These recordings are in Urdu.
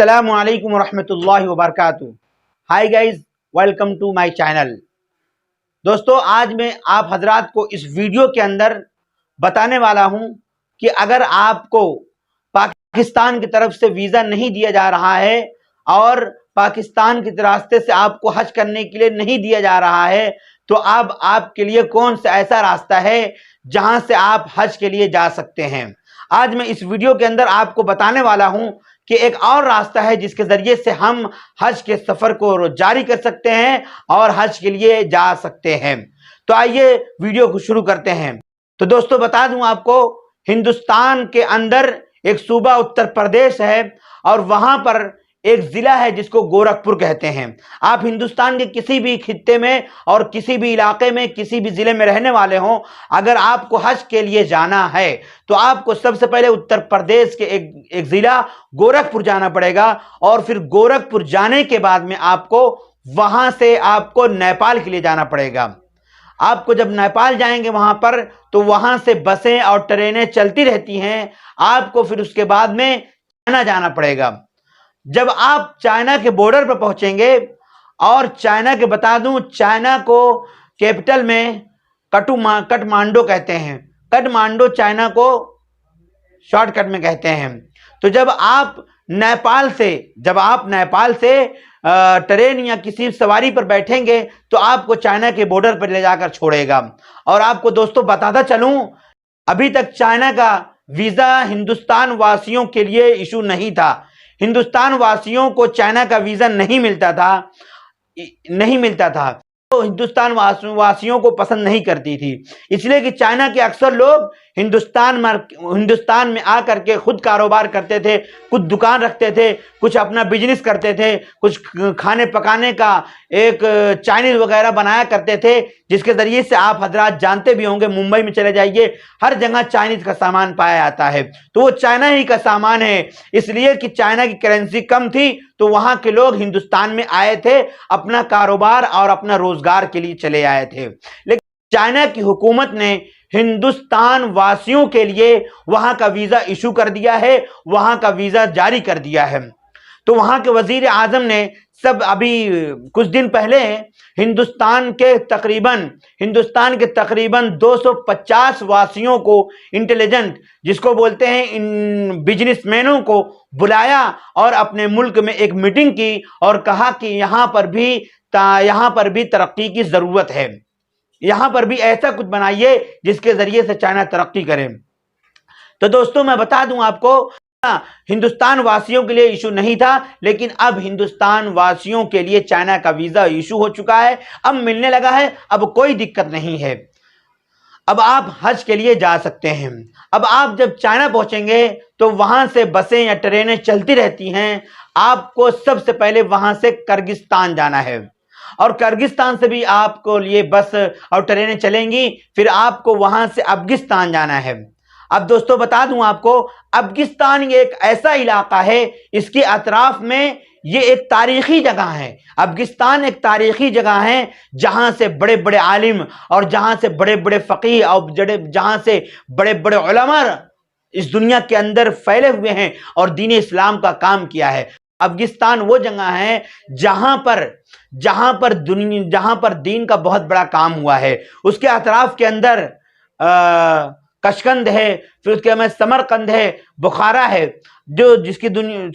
السلام علیکم ورحمۃ اللہ وبرکاتہ۔ Hi guys, welcome to my channel. دوستو، آج میں آپ حضرات کو اس ویڈیو کے اندر بتانے والا ہوں کہ اگر آپ کو پاکستان کی طرف سے ویزا نہیں دیا جا رہا ہے اور پاکستان کے راستے سے آپ کو حج کرنے کے لیے نہیں دیا جا رہا ہے تو اب آپ کے لیے کون سا ایسا راستہ ہے جہاں سے آپ حج کے لیے جا سکتے ہیں۔ آج میں اس ویڈیو کے اندر آپ کو بتانے والا ہوں کہ ایک اور راستہ ہے جس کے ذریعے سے ہم حج کے سفر کو جاری کر سکتے ہیں اور حج کے لیے جا سکتے ہیں۔ تو آئیے ویڈیو کو شروع کرتے ہیں۔ تو دوستو، بتا دوں آپ کو، ہندوستان کے اندر ایک صوبہ اتر پردیش ہے اور وہاں پر ایک ضلع ہے جس کو گورکھپور کہتے ہیں۔ آپ ہندوستان کے کسی بھی خطے میں اور کسی بھی علاقے میں کسی بھی ضلع میں رہنے والے ہوں، اگر آپ کو حج کے لیے جانا ہے تو آپ کو سب سے پہلے اتر پردیش کے ایک ضلع گورکھپور جانا پڑے گا، اور پھر گورکھپور جانے کے بعد میں آپ کو وہاں سے آپ کو نیپال کے لیے جانا پڑے گا۔ آپ کو جب نیپال جائیں گے وہاں پر تو وہاں سے بسیں اور ٹرینیں چلتی رہتی ہیں، آپ کو پھر اس کے بعد میں چائنا جانا پڑے گا۔ جب آپ چائنا کے بارڈر پر پہنچیں گے، اور چائنا کے بتا دوں، چائنا کو کیپٹل میں کٹمانڈو کہتے ہیں۔ کٹمانڈو چائنا کو شارٹ کٹ میں کہتے ہیں۔ تو جب آپ نیپال سے ٹرین یا کسی سواری پر بیٹھیں گے تو آپ کو چائنا کے بارڈر پر لے جا کر چھوڑے گا۔ اور آپ کو دوستو بتاتا چلوں، ابھی تک چائنا کا ویزا ہندوستان واسیوں کے لیے ایشو نہیں تھا۔ ہندوستان واسیوں کو چائنا کا ویزا نہیں ملتا تھا، تو ہندوستان واسیوں کو پسند نہیں کرتی تھی، اس لیے کہ چائنا کے اکثر لوگ ہندوستان میں آ کر کے خود کاروبار کرتے تھے، کچھ دکان رکھتے تھے، کچھ اپنا بزنس کرتے تھے، کچھ کھانے پکانے کا ایک چائنیز وغیرہ بنایا کرتے تھے، جس کے ذریعے سے آپ حضرات جانتے بھی ہوں گے، ممبئی میں چلے جائیے، ہر جگہ چائنیز کا سامان پایا جاتا ہے۔ تو وہ چائنا ہی کا سامان ہے، اس لیے کہ چائنا کی کرنسی کم تھی تو وہاں کے لوگ ہندوستان میں آئے تھے، اپنا کاروبار اور اپنا روزگار کے لیے چلے آئے تھے۔ لیکن چائنا کی حکومت نے ہندوستان واسیوں کے لیے وہاں کا ویزا ایشو کر دیا ہے، وہاں کا ویزا جاری کر دیا ہے۔ تو وہاں کے وزیر اعظم نے ابھی کچھ دن پہلے ہندوستان کے تقریباً 250 واسیوں کو، انٹیلیجنٹ جس کو بولتے ہیں، ان بزنس مینوں کو بلایا اور اپنے ملک میں ایک میٹنگ کی اور کہا کہ یہاں پر بھی ترقی کی ضرورت ہے، یہاں پر بھی ایسا کچھ بنائیے جس کے ذریعے سے چائنا ترقی کرے۔ تو دوستو، میں بتا دوں آپ کو، ہندوستان واسیوں کے لیے ایشو نہیں تھا، لیکن اب ہندوستان واسیوں کے لیے چائنا کا ویزا ایشو ہو چکا ہے، اب ملنے لگا ہے، اب کوئی دقت نہیں ہے، اب آپ حج کے لیے جا سکتے ہیں۔ اب آپ جب چائنا پہنچیں گے تو وہاں سے بسیں یا ٹرینیں چلتی رہتی ہیں، آپ کو سب سے پہلے وہاں سے کرغزستان جانا ہے، اور کرغزستان سے بھی آپ کو لیے بس اور ٹرینیں چلیں گی، پھر آپ کو وہاں سے افغانستان جانا ہے۔ اب دوستو بتا دوں آپ کو، افغانستان یہ ایک ایسا علاقہ ہے، اس کے اطراف میں یہ ایک تاریخی جگہ ہے۔ افغانستان ایک تاریخی جگہ ہے جہاں سے بڑے بڑے عالم اور جہاں سے بڑے بڑے فقیہ اور جہاں سے بڑے بڑے علماء اس دنیا کے اندر پھیلے ہوئے ہیں اور دین اسلام کا کام کیا ہے۔ افغانستان وہ جگہ ہے جہاں پر دین کا بہت بڑا کام ہوا ہے۔ اس کے اطراف کے اندر کشقند ہے، پھر اس کے بعد سمرقند ہے، بخارا ہے، جس کی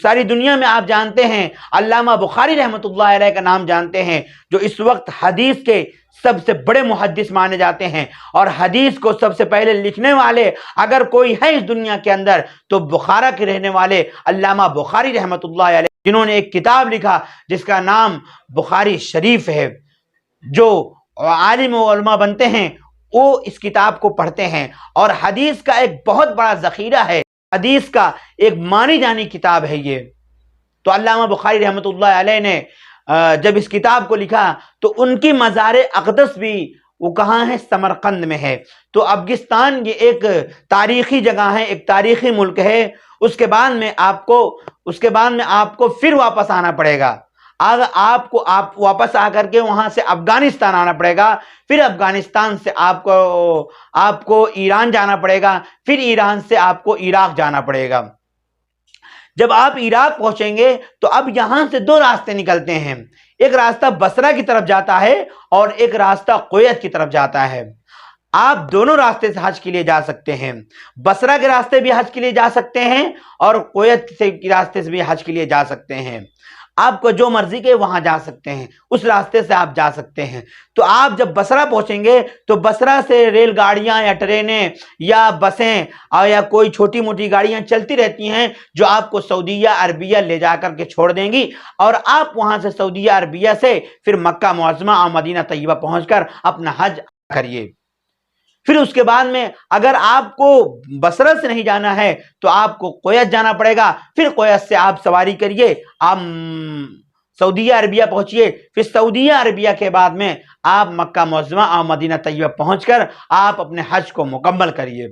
ساری دنیا میں آپ جانتے ہیں، علامہ بخاری رحمۃ اللہ علیہ کا نام جانتے ہیں، جو اس وقت حدیث کے سب سے بڑے محدث مانے جاتے ہیں، اور حدیث کو سب سے پہلے لکھنے والے اگر کوئی ہے اس دنیا کے اندر تو بخارا کے رہنے والے علامہ بخاری رحمۃ اللہ علیہ، جنہوں نے ایک کتاب لکھا جس کا نام بخاری شریف ہے۔ جو عالم و علماء بنتے ہیں وہ اس کتاب کو پڑھتے ہیں، اور حدیث کا ایک بہت بڑا ذخیرہ ہے، حدیث کا ایک مانی جانی کتاب ہے یہ۔ تو علامہ بخاری رحمۃ اللہ علیہ نے جب اس کتاب کو لکھا تو ان کی مزار اقدس بھی وہ کہاں ہے؟ سمرقند میں ہے۔ تو افغانستان یہ ایک تاریخی جگہ ہے، ایک تاریخی ملک ہے۔ اس کے بعد میں آپ کو پھر واپس آنا پڑے گا، آپ واپس آ کر کے وہاں سے افغانستان آنا پڑے گا، پھر افغانستان سے آپ کو ایران جانا پڑے گا، پھر ایران سے آپ کو عراق جانا پڑے گا۔ جب آپ عراق پہنچیں گے تو اب یہاں سے دو راستے نکلتے ہیں، ایک راستہ بصرہ کی طرف جاتا ہے اور ایک راستہ کویت کی طرف جاتا ہے۔ آپ دونوں راستے سے حج کے لیے جا سکتے ہیں، بصرہ کے راستے بھی حج کے لیے جا سکتے ہیں اور کویت کے راستے سے بھی حج کے لیے جا سکتے ہیں۔ آپ کو جو مرضی کے وہاں جا سکتے ہیں، اس راستے سے آپ جا سکتے ہیں۔ تو آپ جب بصرہ پہنچیں گے تو بصرہ سے ریل گاڑیاں یا ٹرینیں یا بسیں یا کوئی چھوٹی موٹی گاڑیاں چلتی رہتی ہیں جو آپ کو سعودیہ عربیہ لے جا کر کے چھوڑ دیں گی، اور آپ وہاں سے سعودیہ عربیہ سے پھر مکہ معظمہ اور مدینہ طیبہ پہنچ کر اپنا حج کریے۔ پھر اس کے بعد میں اگر آپ کو بصرہ سے نہیں جانا ہے تو آپ کو کویت جانا پڑے گا، پھر کویت سے آپ سواری کریے، آپ سعودیہ عربیہ پہنچیے، پھر سعودیہ عربیہ کے بعد میں آپ مکہ معظمہ اور مدینہ طیبہ پہنچ کر آپ اپنے حج کو مکمل کریے۔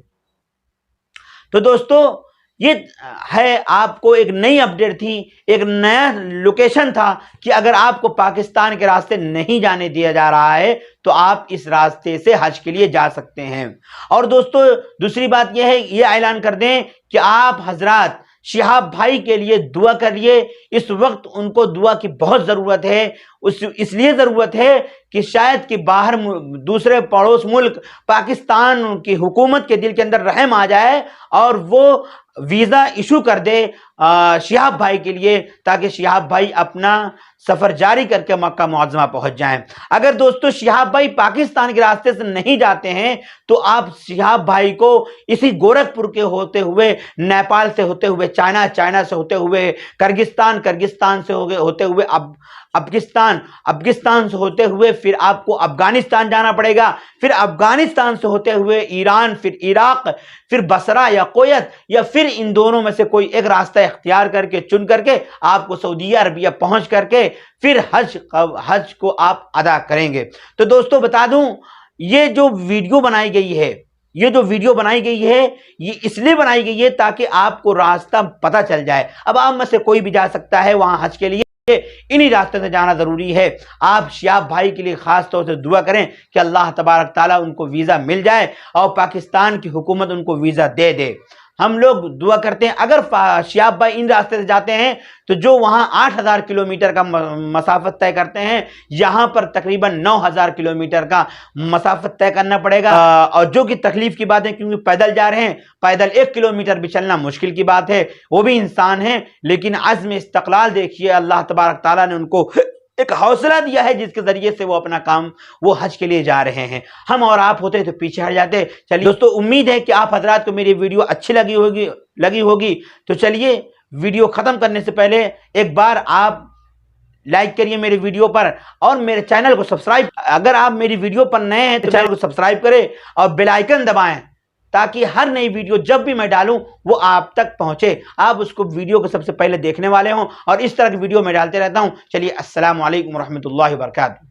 تو دوستو یہ ہے آپ کو ایک نئی اپڈیٹ تھی، ایک نیا لوکیشن تھا کہ اگر آپ کو پاکستان کے راستے نہیں جانے دیا جا رہا ہے تو آپ اس راستے سے حج کے لیے جا سکتے ہیں۔ اور دوستو دوسری بات یہ ہے، یہ اعلان کر دیں کہ آپ حضرات شہاب بھائی کے لیے دعا کریے، اس وقت ان کو دعا کی بہت ضرورت ہے، اس لیے ضرورت ہے کہ شاید کہ باہر دوسرے پڑوس ملک پاکستان کی حکومت کے دل کے اندر رحم آ جائے اور وہ ویزا ایشو کر دے شہاب بھائی کے لیے، تاکہ شہاب بھائی اپنا سفر جاری کر کے مکہ معظمہ پہنچ جائیں۔ اگر دوستو شہاب بھائی پاکستان کے راستے سے نہیں جاتے ہیں تو آپ شہاب بھائی کو اسی گورکھپور کے ہوتے ہوئے، نیپال سے ہوتے ہوئے چائنا سے ہوتے ہوئے کرگستان سے ہوتے ہوئے افغانستان سے ہوتے ہوئے پھر آپ کو افغانستان جانا پڑے گا، پھر افغانستان سے ہوتے ہوئے ایران، پھر عراق، پھر بصرہ یا کویت، یا پھر ان دونوں میں سے کوئی ایک راستہ اختیار کر کے چن کر کے آپ کو سعودیہ عربیہ پہنچ کر کے پھر حج کو آپ ادا کریں گے۔ تو دوستو بتا دوں، یہ جو ویڈیو بنائی گئی ہے یہ اس لیے بنائی گئی ہے تاکہ آپ کو راستہ پتہ چل جائے۔ اب آپ میں سے کوئی بھی جا سکتا ہے وہاں حج کے لیے، انہی راستے سے جانا ضروری ہے۔ آپ شہاب بھائی کے لیے خاص طور سے دعا کریں کہ اللہ تبارک تعالیٰ ان کو ویزا مل جائے اور پاکستان کی حکومت ان کو ویزا دے دے۔ ہم لوگ دعا کرتے ہیں اگر شہاب بھائی ان راستے سے جاتے ہیں تو جو وہاں 8000 کلومیٹر کا مسافت طے کرتے ہیں، یہاں پر تقریباً 9000 کلومیٹر کا مسافت طے کرنا پڑے گا، اور جو کہ تکلیف کی بات ہے کیونکہ پیدل جا رہے ہیں، پیدل 1 کلومیٹر بھی چلنا مشکل کی بات ہے، وہ بھی انسان ہیں، لیکن عزم استقلال دیکھیے، اللہ تبارک تعالیٰ نے ان کو ایک حوصلہ دیا ہے جس کے ذریعے سے وہ اپنا کام وہ حج کے لیے جا رہے ہیں۔ ہم اور آپ ہوتے تو پیچھے ہٹ جاتے۔ چلیے دوستو، امید ہے کہ آپ حضرات کو میری ویڈیو اچھی لگی ہوگی، تو چلیے ویڈیو ختم کرنے سے پہلے ایک بار آپ لائک کریے میری ویڈیو پر اور میرے چینل کو سبسکرائب، اگر آپ میری ویڈیو پر نئے ہیں تو چینل کو سبسکرائب کریں اور بیل آئیکن دبائیں تاکہ ہر نئی ویڈیو جب بھی میں ڈالوں وہ آپ تک پہنچے، آپ اس کو ویڈیو کو سب سے پہلے دیکھنے والے ہوں، اور اس طرح کی ویڈیو میں ڈالتے رہتا ہوں۔ چلیے، السلام علیکم ورحمۃ اللہ وبرکاتہ۔